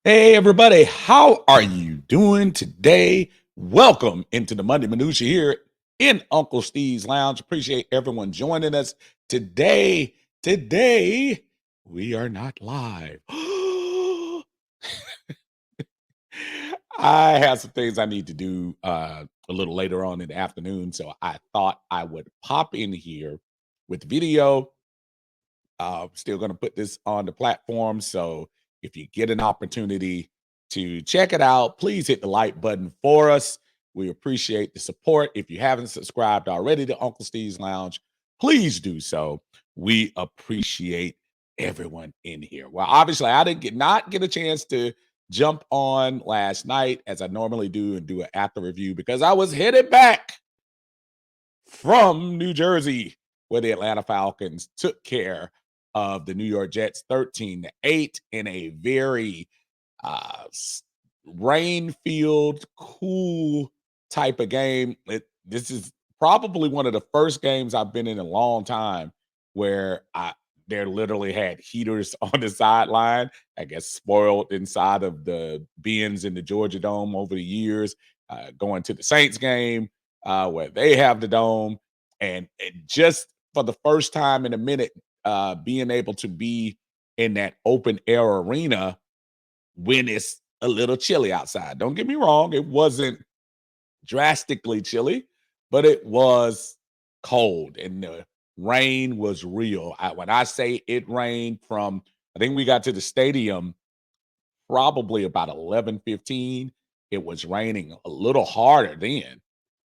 Hey, everybody, how are you doing today? Welcome into the Monday Minutia here in Uncle Steve's Lounge. Appreciate everyone joining us today. Today, we are not live. I have some things I need to do a little later on in the afternoon, so I thought I would pop in here with video. Still going to put this on the platform. So if you get an opportunity to check it out, please hit the like button for us. We appreciate the support. If you haven't subscribed already to Uncle Steve's Lounge, please do so. We appreciate everyone in here. Well, obviously, I didn't not get a chance to jump on last night as I normally do and do an after review because I was headed back from New Jersey, where the Atlanta Falcons took care of the New York Jets 13-8 in a very rain-filled, cool type of game. This is probably one of the first games I've been in a long time where there literally had heaters on the sideline. I guess spoiled inside of the bins in the Georgia Dome over the years. Going to the Saints game where they have the dome, and just for the first time in a minute, being able to be in that open air arena when it's a little chilly outside. Don't get me wrong, it wasn't drastically chilly, but it was cold and the rain was real. When I say it rained from, I think we got to the stadium probably about 11:15. It was raining a little harder then,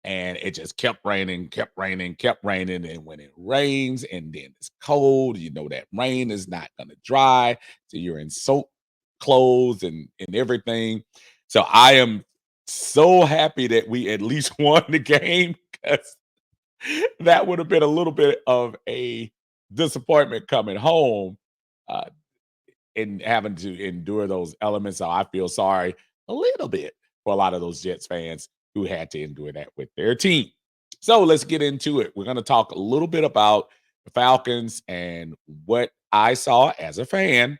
and it just kept raining, kept raining, kept raining. And when it rains and then it's cold, you know that rain is not going to dry, so you're in soaked clothes and everything. So I am so happy that we at least won the game because that would have been a little bit of a disappointment coming home. Uh, and having to endure those elements. So I feel sorry a little bit for a lot of those Jets fans who had to endure that with their team. So let's get into it. We're going to talk a little bit about the Falcons and what I saw as a fan.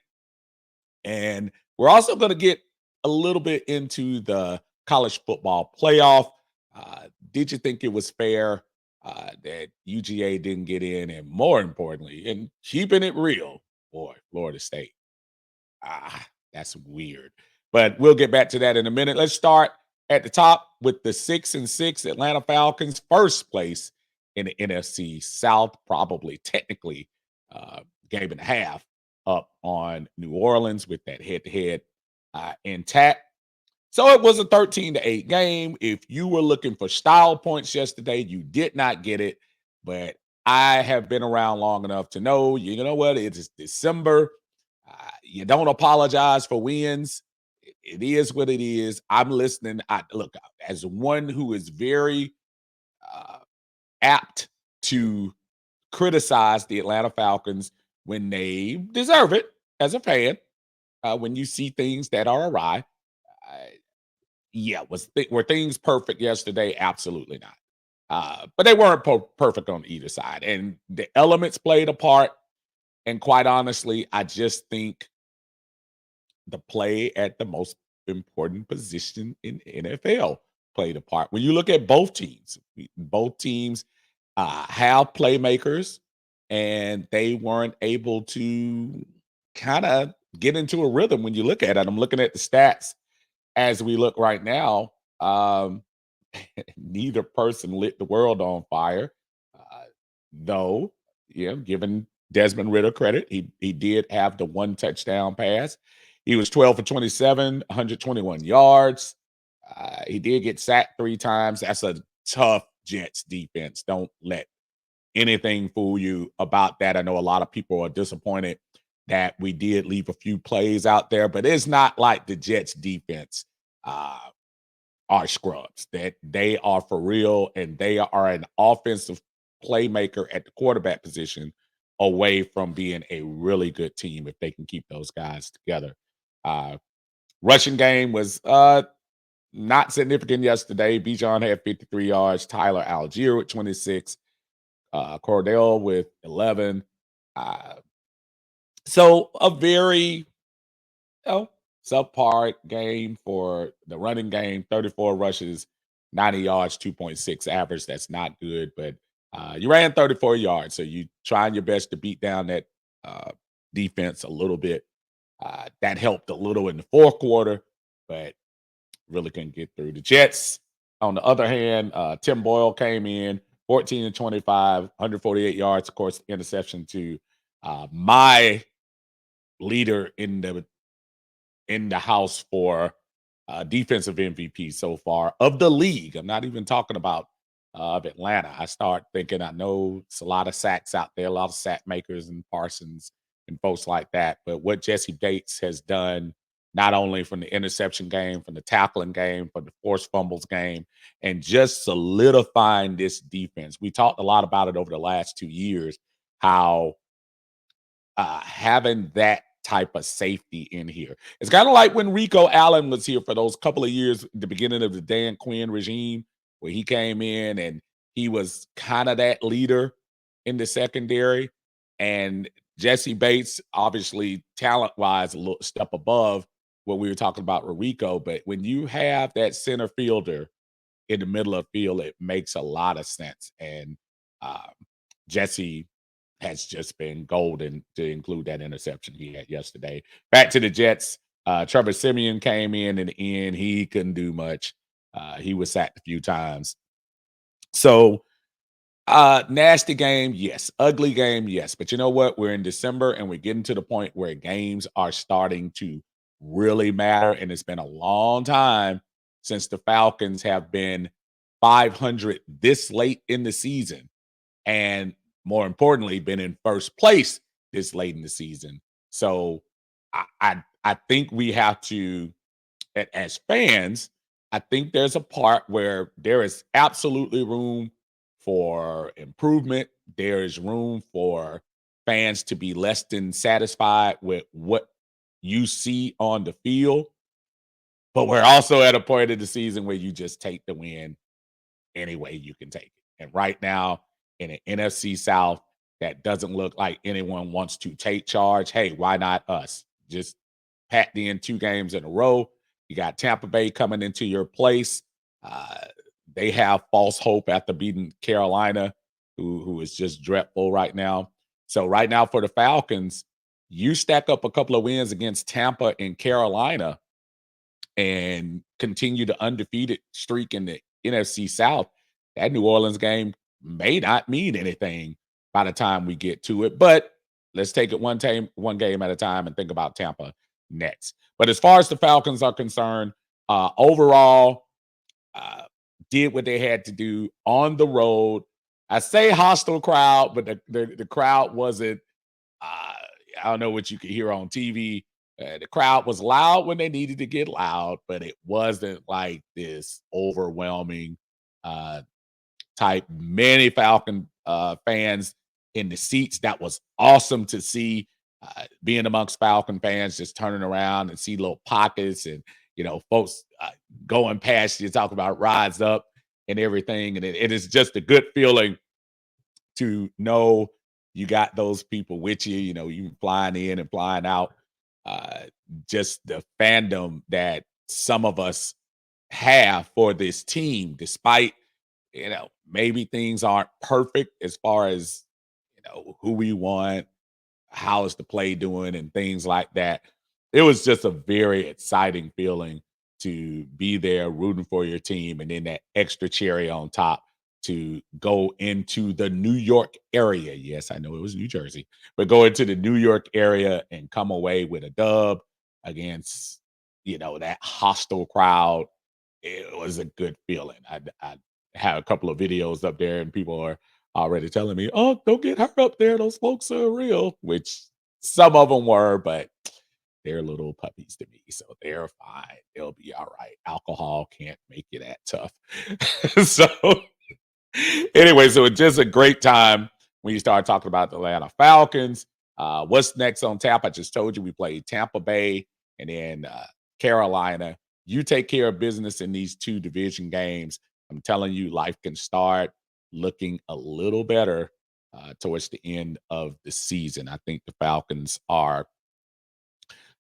And we're also going to get a little bit into the college football playoff. Did you think it was fair that UGA didn't get in? And more importantly, and keeping it real, boy, Florida State. That's weird. But we'll get back to that in a minute. Let's start at the top with the 6-6 Atlanta Falcons, first place in the NFC South, probably technically game and a half up on New Orleans with that head-to-head intact. So it was a 13-8 game. If you were looking for style points yesterday, you did not get it. But I have been around long enough to know, you know what? It is December. You don't apologize for wins. It is what it is. I'm listening. Look, as one who is very uh, apt to criticize the Atlanta Falcons when they deserve it as a fan. When you see things that are awry, uh, yeah, were things perfect yesterday? Absolutely not. But they weren't perfect on either side, and the elements played a part. And quite honestly, I just think the play at the most important position in NFL played a part. When you look at both teams have playmakers, and they weren't able to kind of get into a rhythm. When you look at it, I'm looking at the stats as we look right now. Neither person lit the world on fire, though. Yeah, given Desmond Ritter credit, he did have the one touchdown pass. He was 12 for 27, 121 yards. He did get sacked 3 times. That's a tough Jets defense. Don't let anything fool you about that. I know a lot of people are disappointed that we did leave a few plays out there, but it's not like the Jets defense uh, are scrubs. That they are for real, and they are an offensive playmaker at the quarterback position away from being a really good team if they can keep those guys together. Uh, Rushing game was not significant yesterday. Bijan had 53 yards, Tyler Algier with 26, Cordell with 11. Uh, so a very subpar game for the running game. 34 rushes, 90 yards, 2.6 average. That's not good, but you ran 34 yards, so you trying your best to beat down that uh, defense a little bit. That helped a little in the fourth quarter, but really couldn't get through. The Jets, on the other hand, Tim Boyle came in 14 and 25, 148 yards. Of course, interception to my leader in the house for defensive MVP so far of the league. I'm not even talking about of Atlanta. I start thinking I know it's a lot of sacks out there, a lot of sack makers and Parsons and folks like that. But what Jesse Bates has done, not only from the interception game, from the tackling game, from the forced fumbles game, and just solidifying this defense. We talked a lot about it over the last 2 years, how having that type of safety in here. It's kind of like when Rico Allen was here for those couple of years, at the beginning of the Dan Quinn regime, where he came in and he was kind of that leader in the secondary. And Jesse Bates, obviously talent wise, a little step above what we were talking about with Rico. But when you have that center fielder in the middle of field, it makes a lot of sense. And um, Jesse has just been golden to include that interception he had yesterday. Back to the Jets. Trevor Simeon came in the end. He couldn't do much. He was sacked a few times. So nasty game, yes. Ugly game, yes. But you know what? We're in December and we're getting to the point where games are starting to really matter. And it's been a long time since the Falcons have been 500 this late in the season. And more importantly, been in first place this late in the season. So I think we have to, as fans, I think there's a part where there is absolutely room for improvement. There is room for fans to be less than satisfied with what you see on the field. But we're also at a point of the season where you just take the win any way you can take it. And right now, in an NFC South that doesn't look like anyone wants to take charge, hey, why not us? Just packed in 2 games in a row. You got Tampa Bay coming into your place. Uh, they have false hope after beating Carolina, who is just dreadful right now. So right now for the Falcons, you stack up a couple of wins against Tampa and Carolina and continue the undefeated streak in the NFC South. That New Orleans game may not mean anything by the time we get to it, but let's take it one game at a time and think about Tampa next. But as far as the Falcons are concerned, overall, uh, did what they had to do on the road. I say hostile crowd, but the crowd wasn't. Uh, I don't know what you could hear on TV. The crowd was loud when they needed to get loud, but it wasn't like this overwhelming uh, type. Many Falcon fans in the seats. That was awesome to see. Being amongst Falcon fans, just turning around and see little pockets and folks going past you, talk about rides up and everything, and it is just a good feeling to know you got those people with you. You flying in and flying out. Uh, just the fandom that some of us have for this team, despite maybe things aren't perfect as far as who we want, how is the play doing, and things like that. It was just a very exciting feeling to be there rooting for your team, and then that extra cherry on top to go into the New York area. Yes, I know it was New Jersey, but go into the New York area and come away with a dub against that hostile crowd. It was a good feeling. I had a couple of videos up there, and people are already telling me, "Oh, don't get hurt up there. Those folks are real," which some of them were, but they're little puppies to me, so they're fine. They'll be all right. Alcohol can't make you that tough. So anyway, so it's just a great time when you start talking about the Atlanta Falcons. What's next on tap? I just told you we played Tampa Bay and then Carolina. You take care of business in these 2 division games. I'm telling you, life can start looking a little better towards the end of the season. I think the Falcons are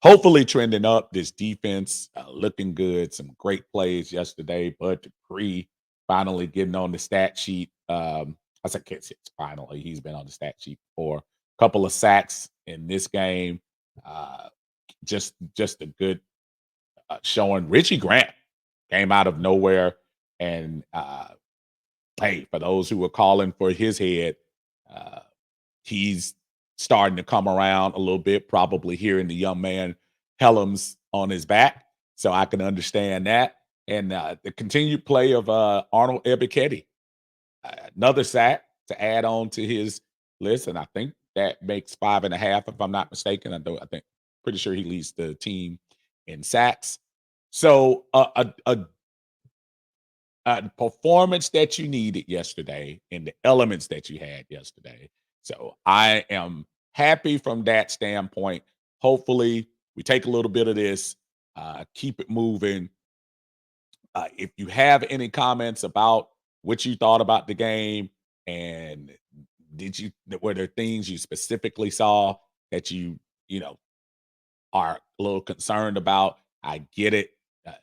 hopefully trending up. This defense looking good. Some great plays yesterday. Bud Dupree finally getting on the stat sheet. I said, can't say it's finally. He's been on the stat sheet for a couple of sacks in this game. Uh, just a good showing. Richie Grant came out of nowhere, and hey, for those who were calling for his head, uh, he's starting to come around a little bit, probably hearing the young man Helms on his back. So I can understand that. And the continued play of Arnold Ebiketie, another sack to add on to his list. And I think that makes 5.5, if I'm not mistaken. I think pretty sure he leads the team in sacks. So performance that you needed yesterday and the elements that you had yesterday. So I am happy from that standpoint. Hopefully, we take a little bit of this, keep it moving. If you have any comments about what you thought about the game, and were there things you specifically saw that you know are a little concerned about. I get it. Uh,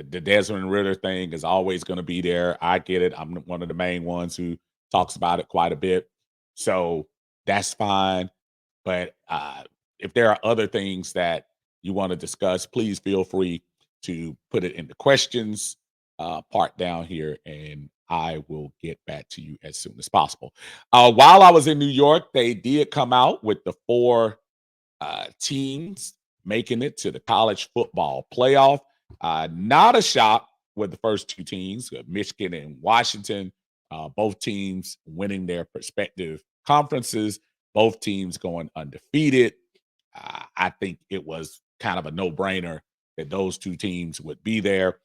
the Desmond Ritter thing is always going to be there. I get it. I'm one of the main ones who talks about it quite a bit. So that's fine. But if there are other things that you want to discuss, please feel free to put it in the questions part down here, and I will get back to you as soon as possible. While I was in New York, they did come out with the four teams making it to the college football playoff. Not a shock with the first two teams, Michigan and Washington, both teams winning their respective conferences, both teams going undefeated. I think it was kind of a no brainer that those two teams would be there.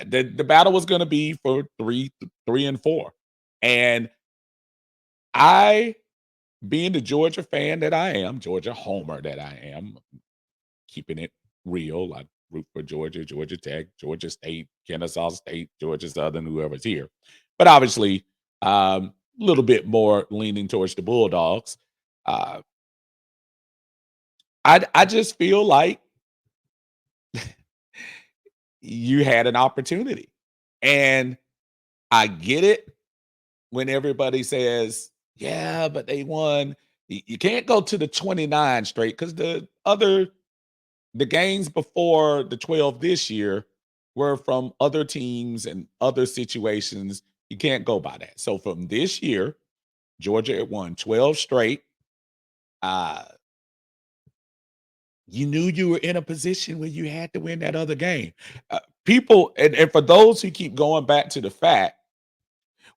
The battle was going to be for three and four, and I being the Georgia fan that I am, Georgia homer that I am, keeping it real. I root for Georgia, Georgia Tech, Georgia State, Kennesaw State, Georgia Southern, whoever's here. But obviously, a little bit more leaning towards the Bulldogs. Uh, I just feel like you had an opportunity, and I get it when everybody says, "Yeah, but they won." You can't go to the 29 straight because the games before the 12 this year were from other teams and other situations. You can't go by that. So from this year, Georgia had won 12 straight. Uh, you knew you were in a position where you had to win that other game. People, and for those who keep going back to the fact,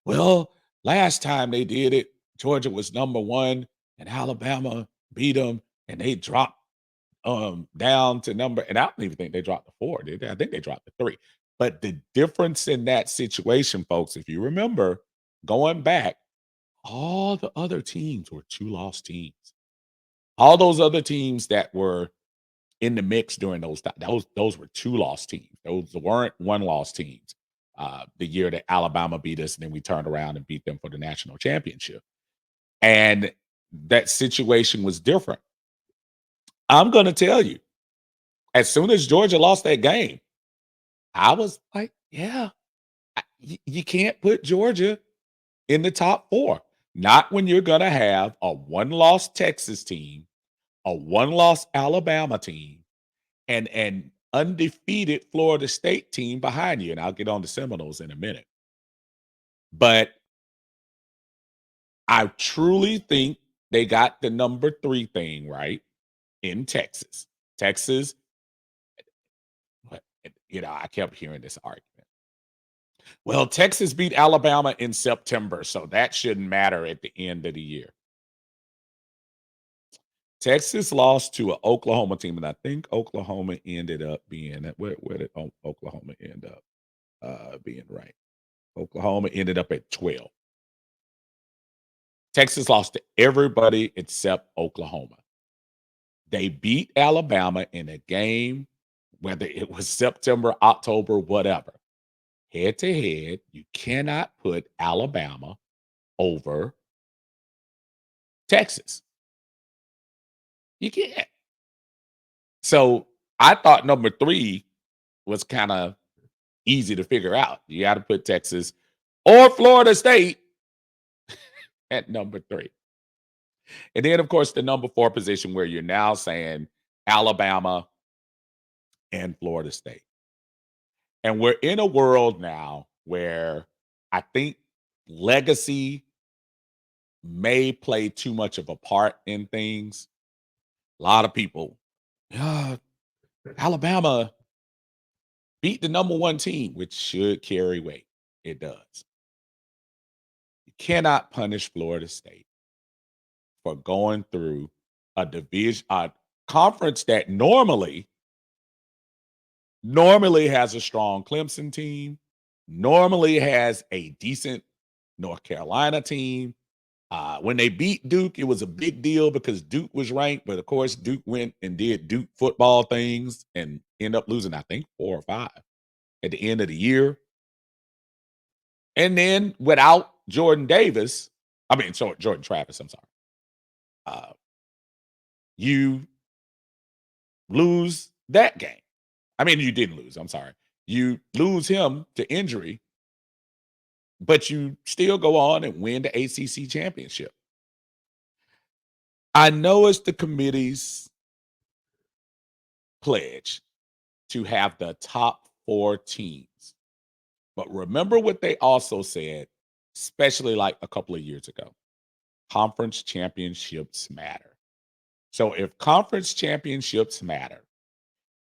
well, last time they did it, Georgia was number one and Alabama beat them and they dropped down to number, and I don't even think they dropped the 4, did they? I think they dropped the 3. But the difference in that situation, folks, if you remember going back, all the other teams were 2-loss teams. All those other teams that were in the mix during those were 2-loss teams. Those weren't 1-loss teams. The year that Alabama beat us, and then we turned around and beat them for the national championship. And that situation was different. I'm gonna tell you, as soon as Georgia lost that game, I was like, yeah, you can't put Georgia in the top 4. Not when you're going to have a one-loss Texas team, a one-loss Alabama team, and an undefeated Florida State team behind you. And I'll get on the Seminoles in a minute. But I truly think they got the number 3 thing right in Texas. Texas, I kept hearing this argument. Well, Texas beat Alabama in September, so that shouldn't matter at the end of the year. Texas lost to an Oklahoma team, and I think Oklahoma ended up being where did Oklahoma end up being ranked? Oklahoma ended up at 12. Texas lost to everybody except Oklahoma. They beat Alabama in a game, whether it was September, October, whatever. Head to head, you cannot put Alabama over Texas. You can't. So I thought number 3 was kind of easy to figure out. You got to put Texas or Florida State at number 3. And then, of course, the number 4 position where you're now saying Alabama and Florida State. And we're in a world now where I think legacy may play too much of a part in things. A lot of people, "Ah, Alabama beat the number 1 team," which should carry weight. It does. You cannot punish Florida State for going through a conference that normally has a strong Clemson team, normally has a decent North Carolina team. When they beat Duke, it was a big deal because Duke was ranked, but of course, Duke went and did Duke football things and end up losing, I think, 4 or 5 at the end of the year. And then without Jordan Davis, I mean, sorry, Jordan Travis, I'm sorry. Uh, you lose that game. I mean, you didn't lose. I'm sorry. You lose him to injury, but you still go on and win the ACC championship. I know it's the committee's pledge to have the top 4 teams, but remember what they also said, especially like a couple of years ago. Conference championships matter. So if conference championships matter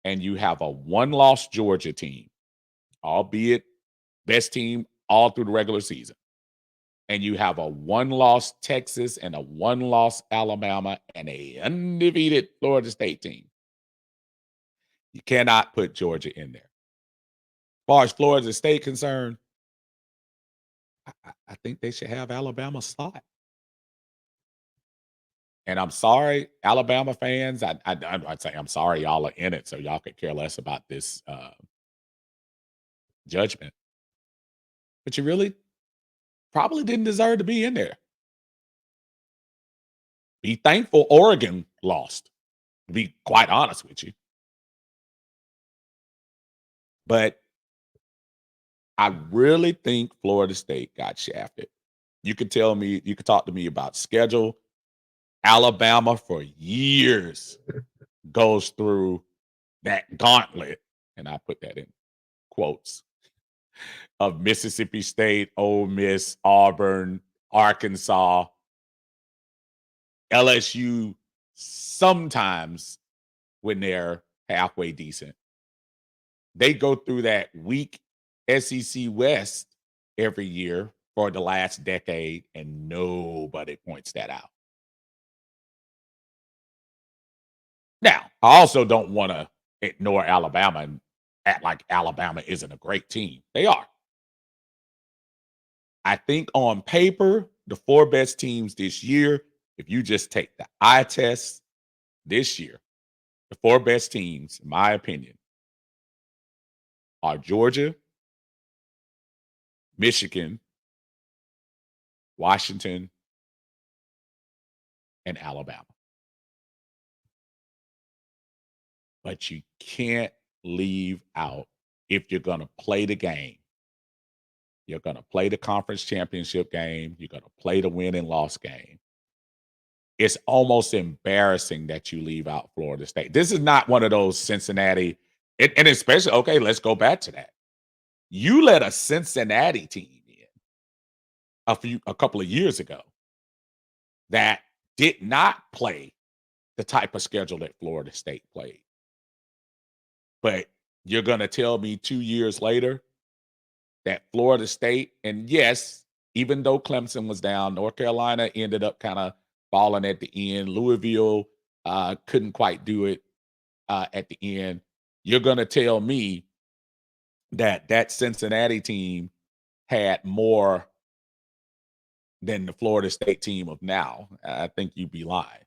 and you have a one-loss Georgia team, albeit best team all through the regular season, and you have a one-loss Texas and a one-loss Alabama and a undefeated Florida State team, you cannot put Georgia in there. As far as Florida State concerned, I think they should have Alabama slot. And I'm sorry, Alabama fans. I'd say I'm sorry y'all are in it, so y'all could care less about this judgment. But you really probably didn't deserve to be in there. Be thankful Oregon lost, to be quite honest with you. But I really think Florida State got shafted. You could talk to me about schedule. Alabama for years goes through that gauntlet, and I put that in quotes, of Mississippi State, Ole Miss, Auburn, Arkansas, LSU, sometimes when they're halfway decent. They go through that weak SEC West every year for the last decade, and nobody points that out. Now, I also don't want to ignore Alabama and act like Alabama isn't a great team. They are. I think on paper, the 4 best teams this year, if you just take the eye test this year, the 4 best teams, in my opinion, are Georgia, Michigan, Washington, and Alabama. But you can't leave out, if you're going to play the game, you're going to play the conference championship game, you're going to play the win and loss game. It's almost embarrassing that you leave out Florida State. This is not one of those Cincinnati, and especially, okay, let's go back to that. You let a Cincinnati team in a couple of years ago that did not play the type of schedule that Florida State played. But you're going to tell me 2 years later that Florida State, and yes, even though Clemson was down, North Carolina ended up kind of falling at the end. Louisville couldn't quite do it at the end. You're going to tell me that that Cincinnati team had more than the Florida State team of now. I think you'd be lying.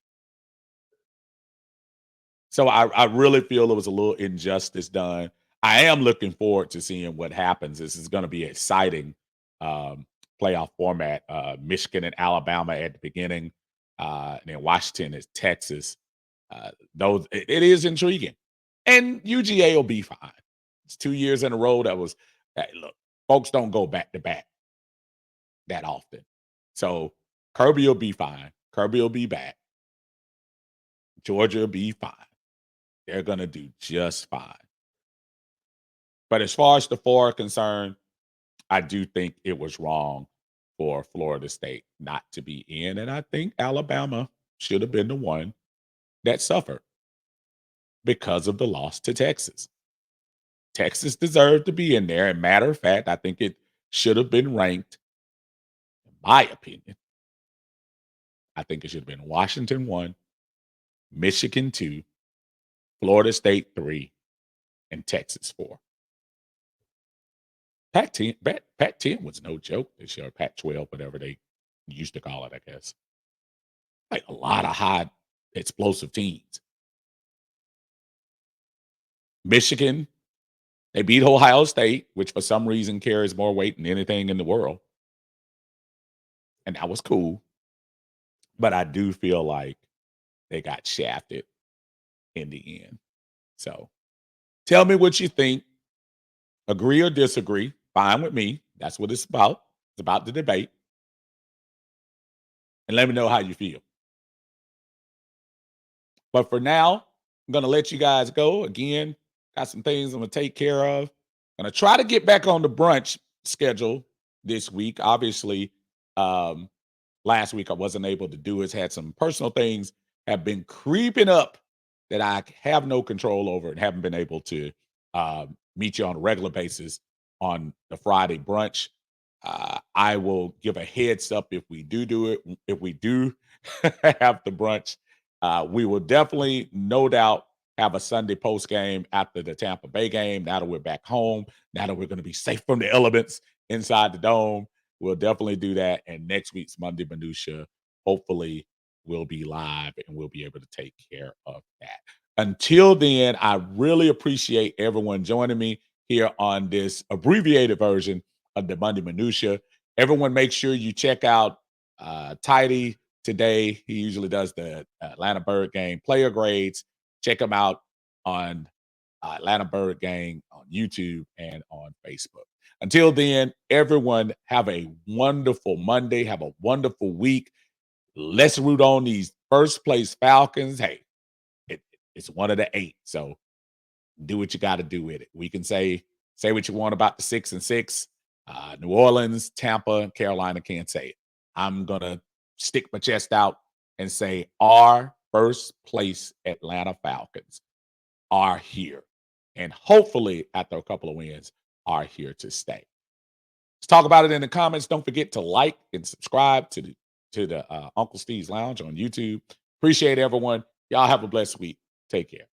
So I really feel there was a little injustice done. I am looking forward to seeing what happens. This is going to be exciting um, playoff format. Michigan and Alabama at the beginning, and then Washington is Texas. Those it is intriguing. And UGA will be fine. It's 2 years in a row that was hey, look, folks don't go back to back that often. So, Kirby will be fine. Kirby will be back. Georgia will be fine. They're gonna do just fine. But as far as the 4 are concerned, I do think it was wrong for Florida State not to be in, and I think Alabama should have been the one that suffered because of the loss to Texas. Texas deserved to be in there, and matter of fact, I think it should have been ranked, in my opinion. I think it should have been Washington 1, Michigan 2, Florida State 3, and Texas 4. Pac-10 was no joke this year, Pac-12, whatever they used to call it, I guess. Like, a lot of high explosive teams. Michigan, they beat Ohio State, which for some reason carries more weight than anything in the world, and that was cool, but I do feel like they got shafted in the end. So, tell me what you think. Agree or disagree, fine with me. That's what it's about. It's about the debate, and let me know how you feel. But for now, I'm gonna let you guys go. Again, got some things I'm gonna take care of. Gonna try to get back on the brunch schedule this week. Obviously, um, last week I wasn't able to do it. Had some personal things have been creeping up that I have no control over and haven't been able to meet you on a regular basis on the Friday brunch. I will give a heads up if we do it. If we do have the brunch, we will definitely, no doubt, have a Sunday post game after the Tampa Bay game. Now that we're back home, now that we're going to be safe from the elements inside the dome, we'll definitely do that. And next week's Monday Minutia, hopefully, will be live and we'll be able to take care of that. Until then, I really appreciate everyone joining me here on this abbreviated version of the Monday Minutia. Everyone, make sure you check out Tidy today. He usually does the Atlanta Bird Gang player grades. Check him out on Atlanta Bird Gang on YouTube and on Facebook. Until then, everyone have a wonderful Monday. Have a wonderful week. Let's root on these first place Falcons. Hey, it's one of the 8. So do what you got to do with it. We can say what you want about the 6-6. New Orleans, Tampa, Carolina can't say it. I'm gonna stick my chest out and say our first place Atlanta Falcons are here, and hopefully after a couple of wins are here to stay. Let's talk about it in the comments. Don't forget to like and subscribe to the Uncle Steve's Lounge on YouTube. Appreciate everyone. Y'all have a blessed week. Take care.